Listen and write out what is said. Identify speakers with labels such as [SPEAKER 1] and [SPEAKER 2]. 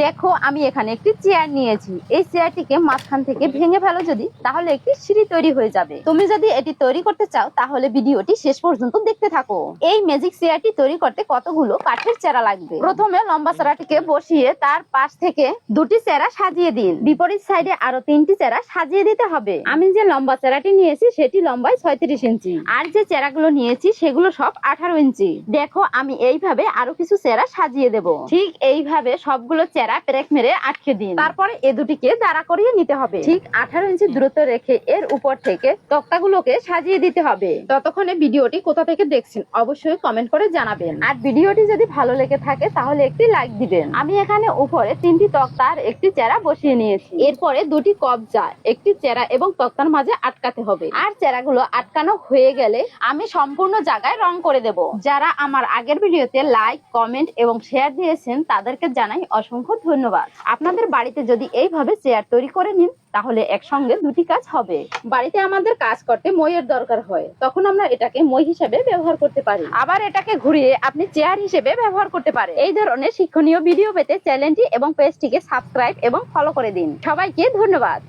[SPEAKER 1] দেখো আমি এখানে একটি চেয়ার নিয়েছি। এই চেয়ারটিকে মাঝখান থেকে ভেঙে ফেলো যদি, তাহলে একটি সিঁড়ি তৈরি হয়ে যাবে। তুমি যদি এটি তৈরি করতে চাও তাহলে ভিডিওটি শেষ পর্যন্ত দেখতে থাকো। এই ম্যাজিক চেয়ারটি তৈরি করতে কতগুলো কাঠের চেরা লাগবে। প্রথমে লম্বা চেরাটিকে বসিয়ে তার পাশ থেকে দুটি চেরা সাজিয়ে দিন। বিপরীত সাইডে আরো তিনটি চেরা সাজিয়ে দিতে হবে। আমি যে লম্বা চেরাটি নিয়েছি সেটি লম্বায় 36 ইঞ্চি, আর যে চেরাগুলো নিয়েছি সেগুলো সব 18 ইঞ্চি। দেখো আমি এইভাবে আরো কিছু চেরা সাজিয়ে দেব। ঠিক এইভাবে সবগুলো চেরা পেরেক মেরে আটকে দিন। তারপরে এ দুটিকে দাঁড়া করিয়ে নিতে হবে। ঠিক 18 ইঞ্চি দূরত্ব রেখে এর উপর থেকে তক্তাগুলোকে সাজিয়ে দিতে হবে। ততক্ষণে ভিডিওটি কোথা থেকে দেখছেন অবশ্যই কমেন্ট করে জানাবেন। আর ভিডিওটি যদি ভালো লেগে থাকে তাহলে একটি লাইক দিবেন। আমি এখানে উপরে 3টি তক্তা আর একটি চেরা বসিয়ে নিয়েছি। এরপরে দুটি কবজা একটি চেরা এবং তক্তার মাঝে আটকাতে হবে। আর চেরাগুলো আটকানো হয়ে গেলে আমি সম্পূর্ণ জায়গায় রং করে দেব। যারা আমার আগের ভিডিওতে লাইক, কমেন্ট এবং শেয়ার দিয়েছেন তাদেরকে জানাই অসংখ্য ধন্যবাদ। আপনাদের বাড়িতে যদি এইভাবে চেয়ার তৈরি করে নিন তাহলে একসঙ্গে দুটি কাজ হবে। বাড়িতে আমাদের কাজ করতে মইয়ের দরকার হয়, তখন আমরা এটাকে মই হিসেবে ব্যবহার করতে পারি। আবার এটাকে ঘুরিয়ে আপনি চেয়ার হিসেবে ব্যবহার করতে পারেন। এই ধরনের শিক্ষণীয় ভিডিও পেতে চ্যানেলটি এবং পেজটিকে সাবস্ক্রাইব এবং ফলো করে দিন। সবাইকে ধন্যবাদ।